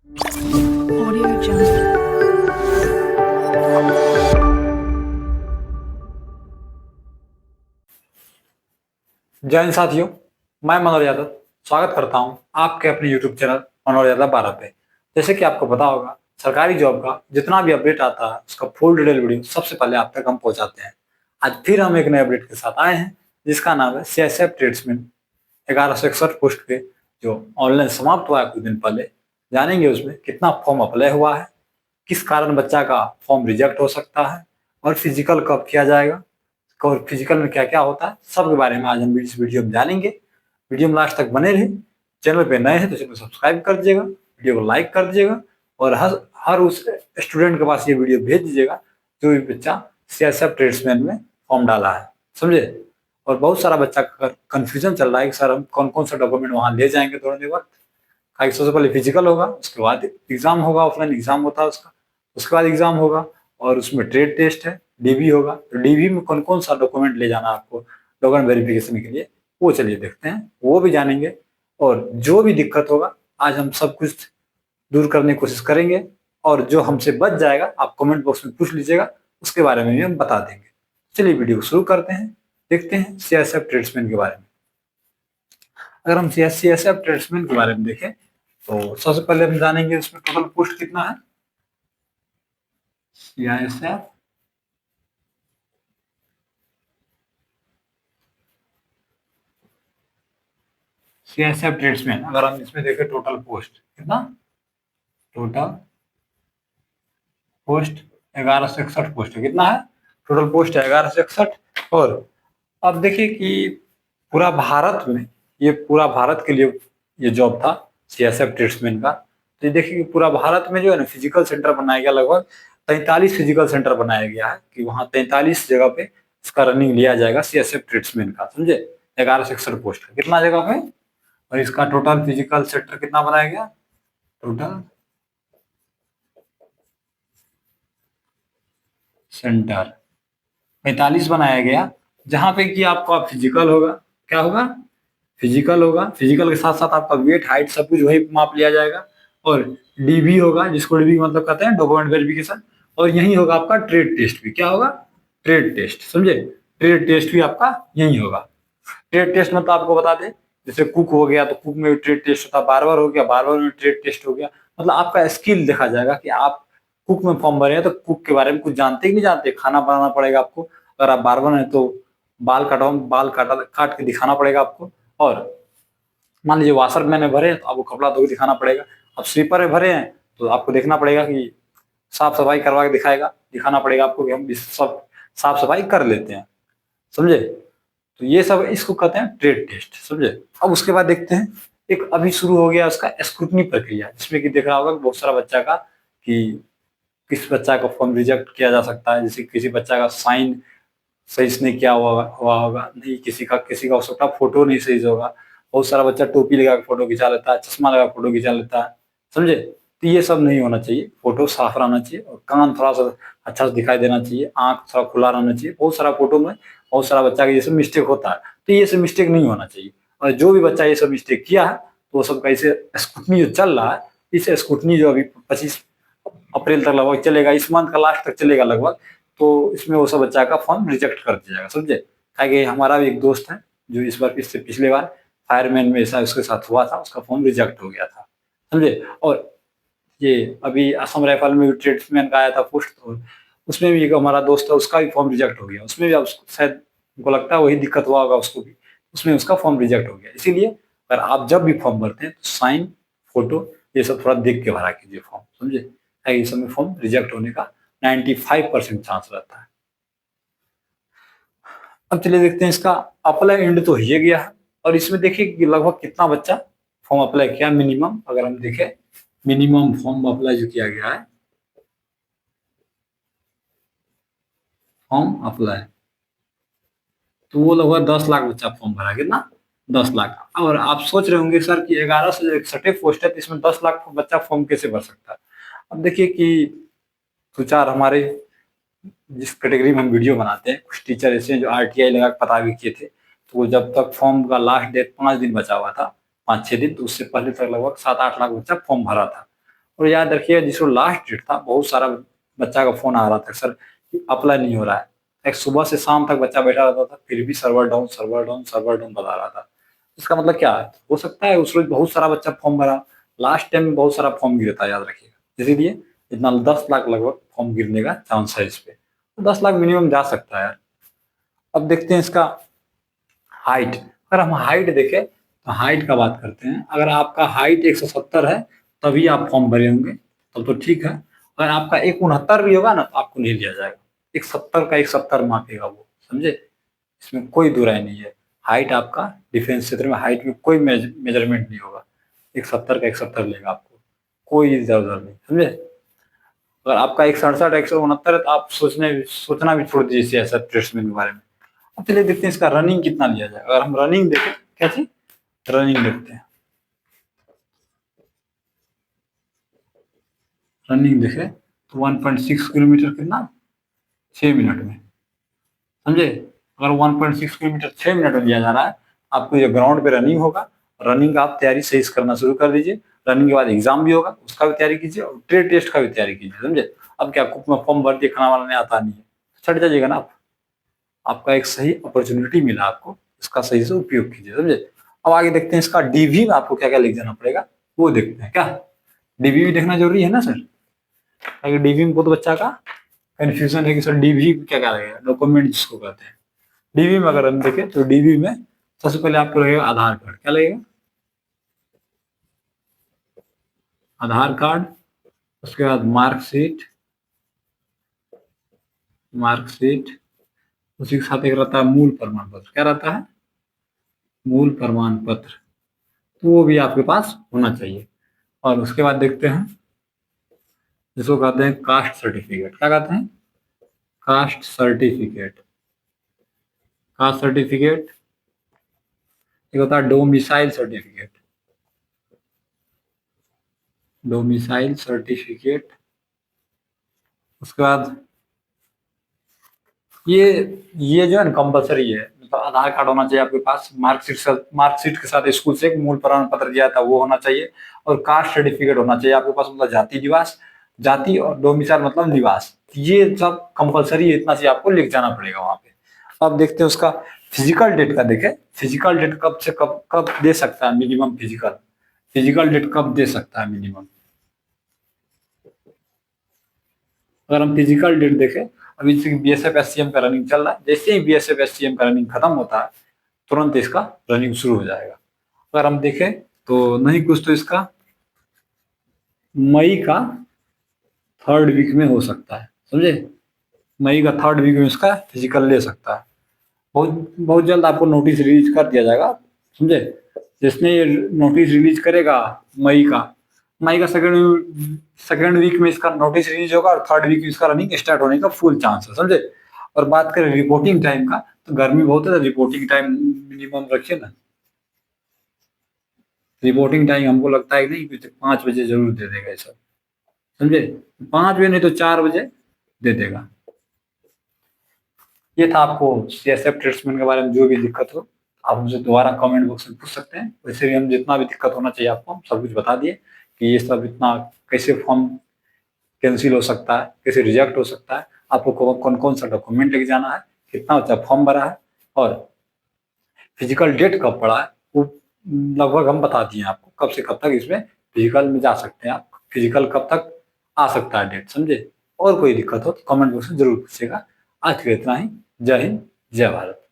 Audio Jungle. जय हिंद साथियों, मैं मनोज यादव स्वागत करता हूं आपके अपने YouTube चैनल मनोज यादव 12 पे। जैसे कि आपको पता होगा, सरकारी जॉब का जितना भी अपडेट आता है उसका फुल डिटेल वीडियो सबसे पहले आप तक हम पहुंचाते हैं। आज फिर हम एक नए अपडेट के साथ आए हैं जिसका नाम है CSF ट्रेड्समैन 1161 पोस्ट पे, जो ऑनलाइन समाप्त हुआ है कुछ दिन पहले। जानेंगे उसमें कितना फॉर्म अप्लाई हुआ है, किस कारण बच्चा का फॉर्म रिजेक्ट हो सकता है और फिजिकल कब किया जाएगा और फिजिकल में क्या क्या होता है, सब के बारे में आज हम इस वीडियो में जानेंगे। वीडियो में लास्ट तक बने रहे। चैनल पे नए हैं तो चैनल को सब्सक्राइब कर दीजिएगा, वीडियो को लाइक कर दीजिएगा और हर हर उस स्टूडेंट के पास ये वीडियो भेज दीजिएगा जो भी बच्चा CSF ट्रेड्समैन में फॉर्म डाला है, समझे। और बहुत सारा बच्चा का कन्फ्यूजन चल रहा है कि सर हम कौन कौन सा डॉक्यूमेंट वहाँ ले जाएंगे दौड़ने वक्त। सबसे पहले फिजिकल होगा, उसके बाद एग्जाम होगा, ऑफलाइन एग्जाम होता है उसका, उसके बाद एग्जाम होगा और उसमें ट्रेड टेस्ट है, डीबी होगा। तो डीबी में कौन कौन सा डॉक्यूमेंट ले जाना आपको डॉक्यूमेंट वेरिफिकेशन के लिए, वो चलिए देखते हैं, वो भी जानेंगे। और जो भी दिक्कत होगा आज हम सब कुछ दूर करने की कोशिश करेंगे और जो हमसे बच जाएगा आप कमेंट बॉक्स में पूछ लीजिएगा, उसके बारे में भी हम बता देंगे। चलिए वीडियो को शुरू करते हैं, देखते हैं CSF ट्रेड्समैन के बारे में। अगर हम CSF ट्रेड्समैन के बारे में देखें तो सबसे पहले हम जानेंगे इसमें टोटल पोस्ट कितना है। CSF ट्रेड्समैन, अगर हम इसमें देखें टोटल पोस्ट कितना, टोटल पोस्ट 1161 पोस्ट है। कितना है टोटल पोस्ट है? 1161। और अब देखिए कि पूरा भारत में, ये पूरा भारत के लिए ये जॉब था CSF ट्रेड्समैन का। तो ये देखिए कि पूरा भारत में जो है ना फिजिकल सेंटर बनाया गया, लगभग 43 फिजिकल सेंटर बनाया गया है कि वहाँ 43 जगह पे इसका रनिंग लिया जाएगा CSF ट्रेड्समैन का, समझे। 1161 पोस्ट है कितना जगह पे, और इसका टोटल फिजिकल सेक्टर कितना बनाया गया, टोटल सेंटर 45 बनाया गया, जहां पे कि आपका फिजिकल होगा। क्या होगा? फिजिकल होगा। फिजिकल के साथ साथ आपका वेट हाइट सब कुछ वही माप लिया जाएगा। और डीबी होगा, जिसको डीबी मतलब कहते हैं डॉक्यूमेंट वेरिफिकेशन। और यही होगा आपका ट्रेड टेस्ट भी। क्या होगा? ट्रेड टेस्ट, समझे। ट्रेड टेस्ट भी आपका यही होगा। ट्रेड टेस्ट मतलब आपको बता दें, जैसे कुक हो गया तो कुक में भी ट्रेड टेस्ट होता है, बार्बर हो गया बार्बर में ट्रेड टेस्ट हो गया। मतलब आपका स्किल देखा जाएगा कि आप कुक में फॉर्म भरे हैं तो कुक के बारे में कुछ जानते कि नहीं जानते, खाना बनाना पड़ेगा आपको। अगर आप बार्बर हैं तो बाल काट के दिखाना पड़ेगा आपको। और मान लीजिए वाशरमैन में भरे हैं तो आपको कपड़ा धो के दिखाना पड़ेगा। अब स्वीपर में भरे हैं तो आपको देखना पड़ेगा कि साफ सफाई करवा के दिखाना पड़ेगा आपको कि हम इस सब साफ सफाई कर लेते हैं, समझे। तो ये सब इसको कहते हैं ट्रेड टेस्ट, समझे। अब उसके बाद देखते हैं, एक अभी शुरू हो गया उसका स्क्रूटनी प्रक्रिया, जिसमें कि देख रहा होगा कि बहुत सारा बच्चा का कि किस बच्चा का फॉर्म रिजेक्ट किया जा सकता है। जैसे किसी बच्चा का साइन सही से नहीं किया हुआ होगा, नहीं किसी का हो सकता है फोटो नहीं सही से होगा। बहुत सारा बच्चा टोपी लगा के फोटो खिंचा लेता है, चश्मा लगा फोटो खिंचा लेता है, समझे। तो ये सब नहीं होना चाहिए, फोटो साफ रहना चाहिए और कान थोड़ा सा अच्छा से दिखाई देना चाहिए, आंख थोड़ा खुला रहना चाहिए। बहुत सारा फोटो में बहुत सारा बच्चा का ये सब मिस्टेक होता है, तो ये सब मिस्टेक नहीं होना चाहिए। और जो भी बच्चा ये सब मिस्टेक किया है तो वो सब का इसे स्क्रूटनी जो चल रहा है, इस स्क्रूटनी जो अभी 25 अप्रैल तक लगभग चलेगा, इस मंथ का लास्ट तक चलेगा लगभग। तो इसमें वो सब बच्चा का फॉर्म रिजेक्ट कर दिया जाएगा, समझे। कि हमारा भी एक दोस्त है जो इस बार इससे पिछले बार फायरमैन में ऐसा उसके साथ हुआ था, उसका फॉर्म रिजेक्ट हो गया था, समझे। और ये अभी असम राइफल में ट्रेड्समैन का आया था पोस्ट, तो उसमें भी एक हमारा दोस्त है, उसका भी फॉर्म रिजेक्ट हो गया। उसमें भी अब शायद हमको लगता है वही दिक्कत हुआ होगा उसको भी, उसमें उसका फॉर्म रिजेक्ट हो गया। इसीलिए अगर आप जब भी फॉर्म भरते हैं तो साइन, फोटो ये सब थोड़ा देख के भरा कीजिए फॉर्म, समझे। इस समय फॉर्म रिजेक्ट होने का 95% चांस रहता है। अब चलिए देखते हैं इसका अप्लाई एंड तो हो गया है। और इसमें देखिए कि लगभग कितना बच्चा फॉर्म अप्लाई किया। मिनिमम अगर हम देखें, मिनिमम फॉर्म अप्लाई जो किया गया है, फॉर्म अप्लाई, तो वो लगभग 10 लाख बच्चा फॉर्म भरा। कितना? 10 लाख। और आप सोच रहे होंगे सर कि 1161 पोस्ट है तो इसमें 10 लाख बच्चा फॉर्म कैसे भर सकता है। अब देखिए कि दो चार हमारे जिस कैटेगरी में हम वीडियो बनाते हैं, कुछ टीचर ऐसे हैं जो RTI लगा के पता भी किए थे। तो वो जब तक फॉर्म का लास्ट डेट 5 दिन बचा हुआ था, 5-6 दिन, तो उससे पहले तक लगभग 7-8 लाख बच्चा फॉर्म भरा था। और याद रखिए जिसको लास्ट डेट था, बहुत सारा बच्चा का फोन आ रहा था सर अप्लाई नहीं हो रहा है, एक सुबह से शाम तक बच्चा बैठा रहता था फिर भी server down server down server down बता रहा था। इसका मतलब क्या है, हो सकता है उस रोज बहुत सारा बच्चा फॉर्म भरा, लास्ट टाइम में बहुत सारा फॉर्म गिरता है, याद रखिएगा। इसीलिए इतना 10 लाख लगभग फॉर्म गिरने का चांस है इस पे, तो 10 लाख मिनिमम जा सकता है यार। अब देखते हैं इसका हाइट। अगर हम हाइट देखें तो हाइट का बात करते हैं, अगर आपका हाइट 170 है तभी आप फॉर्म भरे होंगे, तब तो ठीक है। अगर आपका 169 भी होगा ना तो आपको नहीं लिया जाएगा, 170 का 170 मापेगा वो, समझे, इसमें कोई दो राय नहीं है। हाइट आपका डिफेंस क्षेत्र में हाइट में कोई मेजरमेंट नहीं होगा, 170 का 170 लेगा आपको, कोई इधर उधर नहीं, समझे। अगर आपका 167 169 है तो आप सोचना भी छोड़ दीजिए ऐसा ट्रेड्समैन के बारे में। अब चलिए देखते हैं इसका रनिंग कितना लिया जाए। अगर हम रनिंग देखें, क्या चीज, रनिंग देखते हैं, रनिंग देखें तो 1.6 किलोमीटर कितना, 6 मिनट में, समझे। अगर 1.6 किलोमीटर 6 मिनट में लिया जा रहा है, आपको ये ग्राउंड पे रनिंग होगा, रनिंग का आप तैयारी सही से करना शुरू कर दीजिए। रनिंग के बाद एग्जाम भी होगा, उसका भी तैयारी कीजिए और ट्रेड टेस्ट का भी तैयारी कीजिए, समझे। अब क्या कुक में फॉर्म भर दिए, खाना वाला नहीं आता नहीं है, छट जाइएगा ना आप। आपका एक सही अपॉर्चुनिटी मिला आपको, इसका सही से उपयोग कीजिए, समझे। अब आगे देखते हैं इसका डीवी में आपको क्या क्या लिख जाना पड़ेगा, वो देखते हैं। क्या डीवी भी देखना जरूरी है ना सर, ताकि डीवी में बहुत बच्चा का कंफ्यूजन है कि सर डीवी क्या क्या लगेगा, डॉक्यूमेंट जिसको कहते हैं। डीवी में अगर हम देखें तो डीवी में सबसे पहले आपको लगेगा आधार कार्ड, क्या लगेगा, आधार कार्ड। उसके बाद मार्कशीट, मार्कशीट, उसी के साथ एक रहता है मूल प्रमाण पत्र, क्या रहता है, मूल प्रमाण पत्र, तो वो भी आपके पास होना चाहिए। और उसके बाद देखते हैं जिसको कहते हैं कास्ट सर्टिफिकेट, क्या कहते हैं, कास्ट सर्टिफिकेट। कास्ट सर्टिफिकेट एक होता है डोमिसाइल सर्टिफिकेट, डोमिसाइल सर्टिफिकेट। उसके बाद ये जो है ना कंपलसरी है, मतलब आधार कार्ड होना चाहिए आपके पास, मार्कशीट के साथ स्कूल से एक मूल प्रमाण पत्र दिया था वो होना चाहिए, और कास्ट सर्टिफिकेट होना चाहिए आपके पास, मतलब जाति निवास, जाति और डोमिसाइल मतलब निवास, ये सब कंपलसरी है, इतना चीज आपको लिख जाना पड़ेगा वहां पे। अब देखते हैं उसका फिजिकल डेट का, देखे फिजिकल डेट कब से कब कब दे सकता है मिनिमम, फिजिकल फिजिकल डेट कब दे सकता है मिनिमम। अगर हम फिजिकल डेट देखें, अभी बीएसएफ एससीएम का रनिंग चल रहा है, जैसे ही बीएसएफ एससीएम का रनिंग खत्म होता है तुरंत इसका रनिंग शुरू हो जाएगा। अगर हम देखें तो नहीं कुछ तो इसका मई का 3rd वीक में हो सकता है, समझे, मई का 3rd वीक में इसका फिजिकल ले सकता है। बहुत बहुत जल्द आपको नोटिस रिलीज कर दिया जाएगा, समझे। जिसने ये नोटिस रिलीज करेगा मई का सेकेंड वीक में इसका नोटिस रिलीज होगा और 3rd वीक में इसका रनिंग स्टार्ट होने का फुल चांस है, समझे। और बात करें रिपोर्टिंग टाइम का, तो गर्मी बहुत है तो रिपोर्टिंग टाइम मिनिमम रखिए ना। रिपोर्टिंग टाइम हमको लगता है कि नहीं 5 बजे जरूर दे देगा ये सब, समझे, 5 बजे नहीं तो 4 बजे दे देगा। ये था आपको सीएसएफ ट्रेड्समैन के बारे में जो भी दिक्कत हो आप हमसे दोबारा कमेंट बॉक्स में पूछ सकते हैं। वैसे भी हम जितना भी दिक्कत होना चाहिए आपको हम सब कुछ बता दिए कि ये सब इतना कैसे फॉर्म कैंसिल हो सकता है, कैसे रिजेक्ट हो सकता है, आपको कौन कौन सा डॉक्यूमेंट लेके जाना है, कितना बच्चा फॉर्म भरा है, और फिजिकल डेट कब पड़ा है वो लगभग हम बता दिए आपको, कब से कब तक इसमें फिजिकल में जा सकते हैं आप, फिजिकल कब तक आ सकता है डेट, समझे। और कोई दिक्कत हो तो कमेंट बॉक्स में जरूर पूछिएगा। आज के लिए इतना ही। जय हिंद, जय भारत।